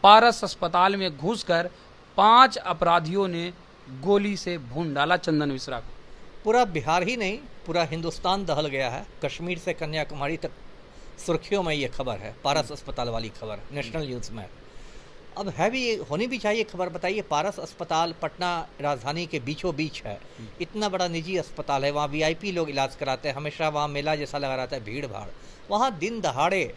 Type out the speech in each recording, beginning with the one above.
पारस अस्पताल में घुसकर 5 अपराधियों ने गोली से भून डाला चंदन मिश्रा को। पूरा बिहार ही नहीं, पूरा हिंदुस्तान दहल गया है। कश्मीर से कन्याकुमारी तक सुर्खियों में ये खबर है, पारस अस्पताल वाली खबर नेशनल न्यूज़ में। अब है भी, होनी भी चाहिए खबर। बताइए, पारस अस्पताल पटना राजधानी के बीचों बीच है। इतना बड़ा निजी अस्पताल है, वहाँ वीआईपी लोग इलाज कराते हैं, हमेशा वहाँ मेला जैसा लगा रहता है, भीड़ भाड़। वहाँ दिन दहाड़े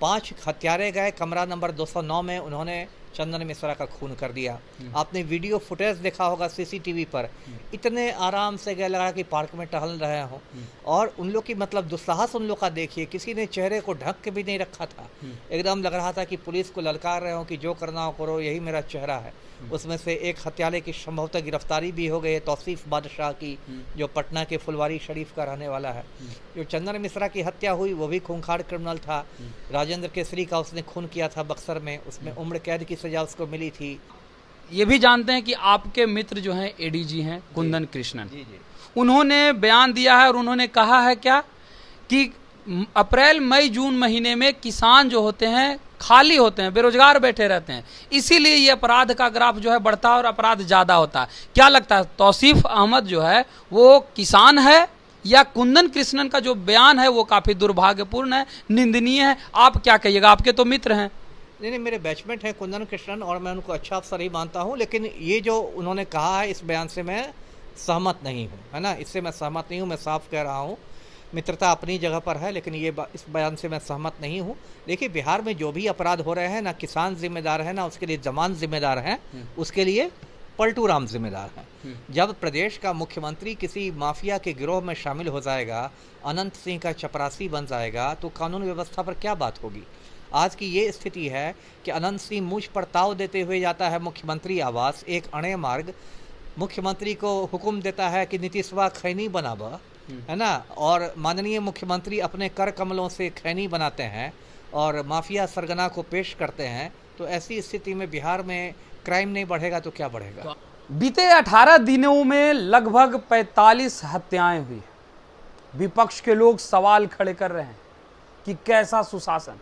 5 हत्यारे गए, कमरा नंबर 209 में उन्होंने चंदन मिश्रा का खून कर दिया। आपने वीडियो फुटेज देखा होगा सीसीटीवी पर, इतने आराम से गए, लगा कि पार्क में टहल रहे हों। और उन लोग की मतलब दुस्साहस उन लोग का देखिए, किसी ने चेहरे को ढक के भी नहीं रखा था। एकदम लग रहा था कि पुलिस को ललकार रहे हो कि जो करना हो करो, यही मेरा चेहरा है। उसमें से एक हत्यारे की संभवतः गिरफ्तारी भी हो गई है, तौसीफ बादशाह की, जो पटना के फुलवारी शरीफ का रहने वाला है। जो चंदन मिश्रा की हत्या हुई वो भी खूंखार क्रिमिनल था। राजेंद्र केसरी का उसने खून किया था बक्सर में, उसमें उम्र कैद की सजा उसको मिली थी। ये भी जानते हैं कि आपके मित्र जो हैं एडीजी हैं कुंदन कृष्णन, जी। उन्होंने बयान दिया है और उन्होंने कहा है क्या कि अप्रैल मई जून महीने में किसान जो होते हैं खाली होते हैं, बेरोजगार बैठे रहते हैं, इसीलिए ये अपराध का ग्राफ जो है बढ़ता है और अपराध ज़्यादा होता है। क्या लगता है, तौसीफ अहमद जो है वो किसान है या कुंदन कृष्णन का जो बयान है वो काफ़ी दुर्भाग्यपूर्ण है, निंदनीय है? आप क्या कहिएगा, आपके तो मित्र हैं। नहीं, मेरे बैचमेट हैं कुंदन कृष्णन और मैं उनको अच्छा अफसर ही मानता हूँ, लेकिन ये जो उन्होंने कहा है इस बयान से मैं सहमत नहीं हूँ, है ना। इससे मैं सहमत नहीं हूँ, मैं साफ कह रहा हूँ। मित्रता अपनी जगह पर है, लेकिन ये इस बयान से मैं सहमत नहीं हूँ। देखिए, बिहार में जो भी अपराध हो रहे हैं ना किसान जिम्मेदार है, ना उसके लिए जमान जिम्मेदार हैं, उसके लिए पलटू राम जिम्मेदार हैं। जब प्रदेश का मुख्यमंत्री किसी माफिया के गिरोह में शामिल हो जाएगा, अनंत सिंह का चपरासी बन जाएगा, तो कानून व्यवस्था पर क्या बात होगी। आज की ये स्थिति है कि अनंत सिंह मुझ पर ताव देते हुए जाता है मुख्यमंत्री आवास, एक अणे मार्ग, मुख्यमंत्री को हुक्म देता है कि नीतीशवा खैनी बनावा, है ना, और माननीय मुख्यमंत्री अपने कर कमलों से खैनी बनाते हैं और माफिया सरगना को पेश करते हैं। तो ऐसी स्थिति में बिहार में क्राइम नहीं बढ़ेगा तो क्या बढ़ेगा। बीते 18 दिनों में लगभग 45 हत्याएं हुई। विपक्ष के लोग सवाल खड़े कर रहे हैं कि कैसा सुशासन।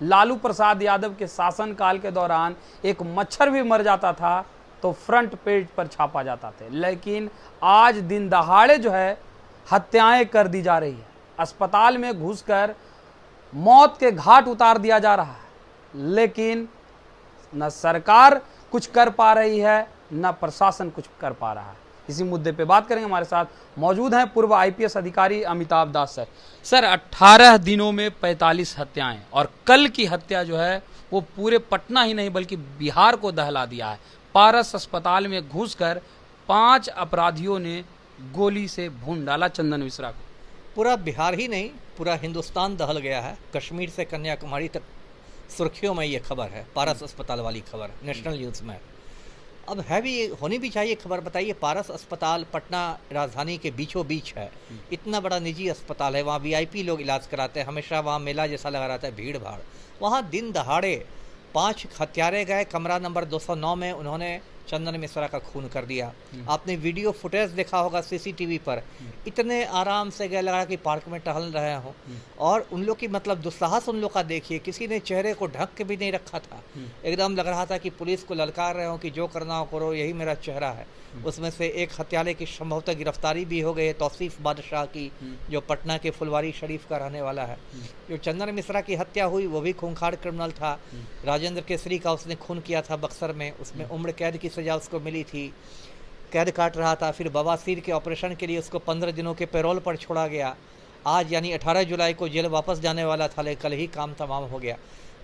लालू प्रसाद यादव के शासनकाल के दौरान एक मच्छर भी मर जाता था तो फ्रंट पेज पर छापा जाता था, लेकिन आज दिन दहाड़े जो है हत्याएं कर दी जा रही है। अस्पताल में घुसकर मौत के घाट उतार दिया जा रहा है, लेकिन न सरकार कुछ कर पा रही है न प्रशासन कुछ कर पा रहा है। इसी मुद्दे पे बात करेंगे। हमारे साथ मौजूद हैं पूर्व आईपीएस अधिकारी अमिताभ दास सर। सर, 18 दिनों में 45 हत्याएं और कल की हत्या जो है वो पूरे पटना ही नहीं बल्कि बिहार को दहला दिया है। पारस अस्पताल में घुसकर 5 अपराधियों ने गोली से भून डाला चंदन मिश्रा को। पूरा बिहार ही नहीं, पूरा हिंदुस्तान दहल गया है। कश्मीर से कन्याकुमारी तक सुर्खियों में ये खबर है, पारस अस्पताल वाली खबर नेशनल न्यूज़ में। अब है भी, होनी भी चाहिए खबर। बताइए, पारस अस्पताल पटना राजधानी के बीचों बीच है। इतना बड़ा निजी अस्पताल है, वहाँ वीआईपी लोग इलाज कराते हैं, हमेशा वहाँ मेला जैसा लगा रहता है, भीड़ भाड़। वहाँ दिन दहाड़े 5 हत्यारे गए, कमरा नंबर 209 में उन्होंने चंदन मिश्रा का खून कर दिया। आपने वीडियो फुटेज देखा होगा सीसीटीवी पर, इतने आराम से गए, लगा कि पार्क में टहल रहे हों। और उन लोग की मतलब दुस्साहस उन लोग का देखिए, किसी ने चेहरे को ढक के भी नहीं रखा था। एकदम लग रहा था कि पुलिस को ललकार रहे हो कि जो करना हो करो, यही मेरा चेहरा है। उसमें से एक हत्यारे की संभवतः गिरफ्तारी भी हो गई है, तौसीफ बादशाह की, जो पटना के फुलवारी शरीफ का रहने वाला है। जो चंदन मिश्रा की हत्या हुई वो भी खूंखार क्रिमिनल था। राजेंद्र केसरी का उसने खून किया था बक्सर में, उसमें उम्र कैद की सजा उसको मिली थी। कैद काट रहा था, फिर बवासीर के ऑपरेशन के लिए उसको 15 दिनों के पैरोल पर छोड़ा गया। आज यानी 18 जुलाई को जेल वापस जाने वाला था, लेकिन कल ही काम तमाम हो गया।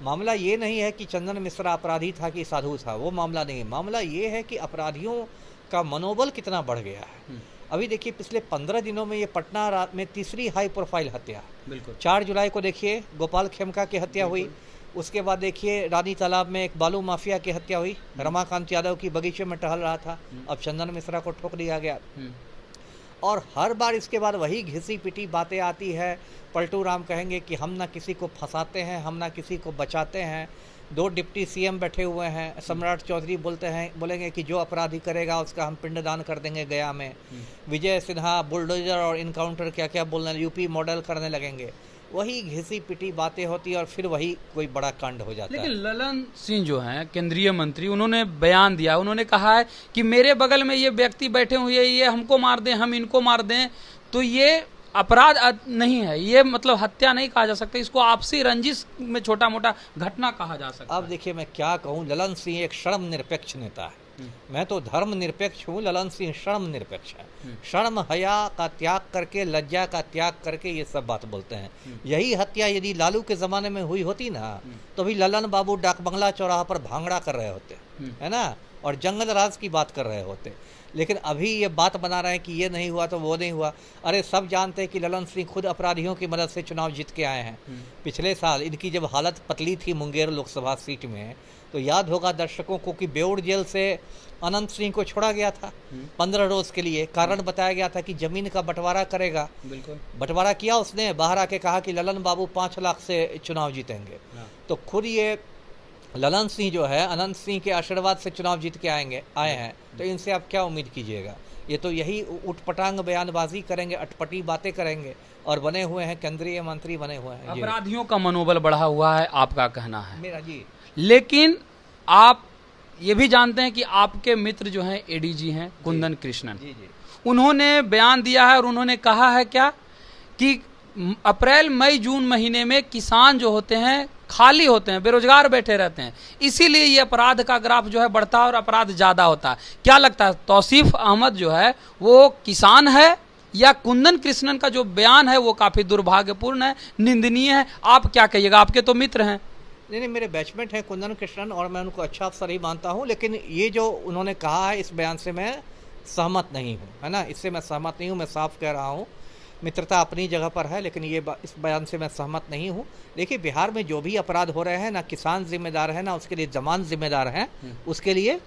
मामला ये नहीं है कि चंदन मिश्रा अपराधी था कि साधु था, वो मामला नहीं है। मामला ये है कि अपराधियों का मनोबल कितना बढ़ गया है। अभी देखिए, पिछले 15 दिनों में ये पटना रात में तीसरी हाई प्रोफाइल हत्या। बिल्कुल 4 जुलाई को देखिए गोपाल खेमका की हत्या हुई। उसके बाद देखिए रानी तालाब में एक बालू माफिया की हत्या हुई। रमाकांत यादव की बगीचे में टहल रहा था, अब चंदन मिश्रा को ठोक दिया गया। और हर बार इसके बाद वही घिसी पिटी बातें आती है। पलटू राम कहेंगे कि हम ना किसी को फंसाते हैं, हम ना किसी को बचाते हैं। 2 डिप्टी सीएम बैठे हुए हैं। सम्राट चौधरी बोलेंगे कि जो अपराधी करेगा उसका हम पिंडदान कर देंगे गया में। विजय सिन्हा बुलडोजर और इनकाउंटर क्या क्या बोलने, यूपी मॉडल करने लगेंगे। वही घिसी पिटी बातें होती और फिर वही कोई बड़ा कांड हो जाता लेकिन है। ललन सिंह जो हैं केंद्रीय मंत्री, उन्होंने बयान दिया, उन्होंने कहा है कि मेरे बगल में ये व्यक्ति बैठे हुए हैं, ये हमको मार दें, हम इनको मार दें, तो ये अपराध नहीं है, ये मतलब हत्या नहीं कहा जा सकता, इसको आपसी रंजिश में छोटा मोटा घटना कहा जा सकता अब है। देखिए मैं क्या कहूँ, ललन सिंह एक शर्म निरपेक्ष नेता है। मैं तो धर्म निरपेक्ष हूँ, ललन सिंह शर्म निरपेक्ष है। शर्म हया का त्याग करके, लज्जा का त्याग करके ये सब बात बोलते हैं। यही हत्या यदि लालू के ज़माने में हुई होती ना, तो भी ललन बाबू डाक बंगला चौराहा पर भांगड़ा कर रहे होते, है ना, और जंगल राज की बात कर रहे होते। लेकिन अभी ये बात बना रहे हैं कि ये नहीं हुआ तो वो नहीं हुआ। अरे सब जानते हैं कि ललन सिंह खुद अपराधियों की मदद से चुनाव जीत के आए हैं। पिछले साल इनकी जब हालत पतली थी मुंगेर लोकसभा सीट में, तो याद होगा दर्शकों को कि बेउर जेल से अनंत सिंह को छोड़ा गया था 15 रोज के लिए। कारण बताया गया था कि जमीन का बंटवारा करेगा। बिल्कुल बंटवारा किया उसने, बाहर आके कहा कि ललन बाबू 5 लाख से चुनाव जीतेंगे। तो खुद ये ललन सिंह जो है अनंत सिंह के आशीर्वाद से चुनाव जीत के आए हैं, तो इनसे आप क्या उम्मीद कीजिएगा। ये तो यही उठपटांग बयानबाजी करेंगे, अटपटी बातें करेंगे, और बने हुए हैं केंद्रीय मंत्री बने हुए हैं। अपराधियों का मनोबल बढ़ा हुआ है, आपका कहना है मेरा जी। लेकिन आप ये भी जानते हैं कि आपके मित्र जो हैं एडीजी हैं कुंदन कृष्णन, जी जी उन्होंने बयान दिया है और उन्होंने कहा है क्या कि अप्रैल मई जून महीने में किसान जो होते हैं खाली होते हैं, बेरोजगार बैठे रहते हैं, इसीलिए ये अपराध का ग्राफ जो है बढ़ता है और अपराध ज्यादा होता है। क्या लगता है तौसीफ अहमद जो है वो किसान है या कुंदन कृष्णन का जो बयान है वो काफी दुर्भाग्यपूर्ण है, निंदनीय है? आप क्या कहिएगा, आपके तो मित्र हैं। नहीं, मेरे बैचमेट हैं कुंदन कृष्णन और मैं उनको अच्छा अफसर ही मानता हूँ, लेकिन ये जो उन्होंने कहा है इस बयान से मैं सहमत नहीं हूँ, है ना, इससे मैं सहमत नहीं हूँ। मैं साफ कह रहा हूँ, मित्रता अपनी जगह पर है, लेकिन इस बयान से मैं सहमत नहीं हूँ। देखिए बिहार में जो भी अपराध हो रहे हैं ना किसान जिम्मेदार है ना उसके लिए जमान जिम्मेदार हैं, उसके लिए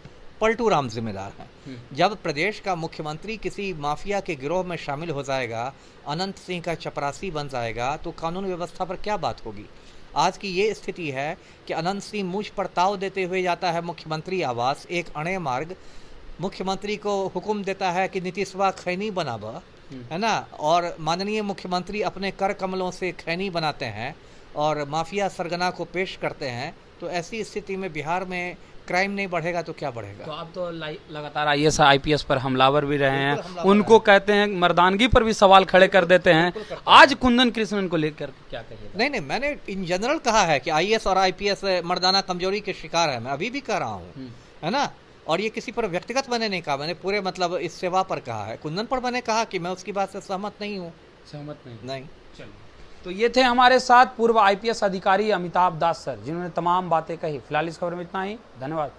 पलटू राम जिम्मेदार हैं। जब प्रदेश का मुख्यमंत्री किसी माफिया के गिरोह में शामिल हो जाएगा, अनंत सिंह का चपरासी बन जाएगा, तो कानून व्यवस्था पर क्या बात होगी। आज की ये स्थिति है कि अनंत सिंह मुझ पर ताव देते हुए जाता है मुख्यमंत्री आवास, एक अणे मार्ग, मुख्यमंत्री को हुक्म देता है कि नीतीशवा खैनी बनावा, है ना, और माननीय मुख्यमंत्री अपने कर कमलों से खैनी बनाते हैं और माफिया सरगना को पेश करते हैं। तो ऐसी स्थिति में बिहार में क्राइम नहीं बढ़ेगा तो क्या बढ़ेगा। तो आप तो लगातार आईएएस आईपीएस पर हमलावर भी रहे हैं, हमलावर उनको कहते हैं मर्दानगी पर भी सवाल खड़े कर देते हैं। आज कुंदन कृष्णन को लेकर क्या कहिएगा? नहीं, मैंने इन जनरल कहा है कि आईएएस और आईपीएस मर्दाना कमजोरी के शिकार है। मैं अभी भी कह रहा हूँ, है ना, और ये किसी पर व्यक्तिगत मैंने नहीं कहा, मैंने पूरे मतलब इस सेवा पर कहा है। कुंदन पर मैंने कहा कि मैं उसकी बात से सहमत नहीं हूँ। सहमत नहीं। चलिए, तो ये थे हमारे साथ पूर्व आईपीएस अधिकारी अमिताभ दास सर, जिन्होंने तमाम बातें कही। फिलहाल इस खबर में इतना ही, धन्यवाद।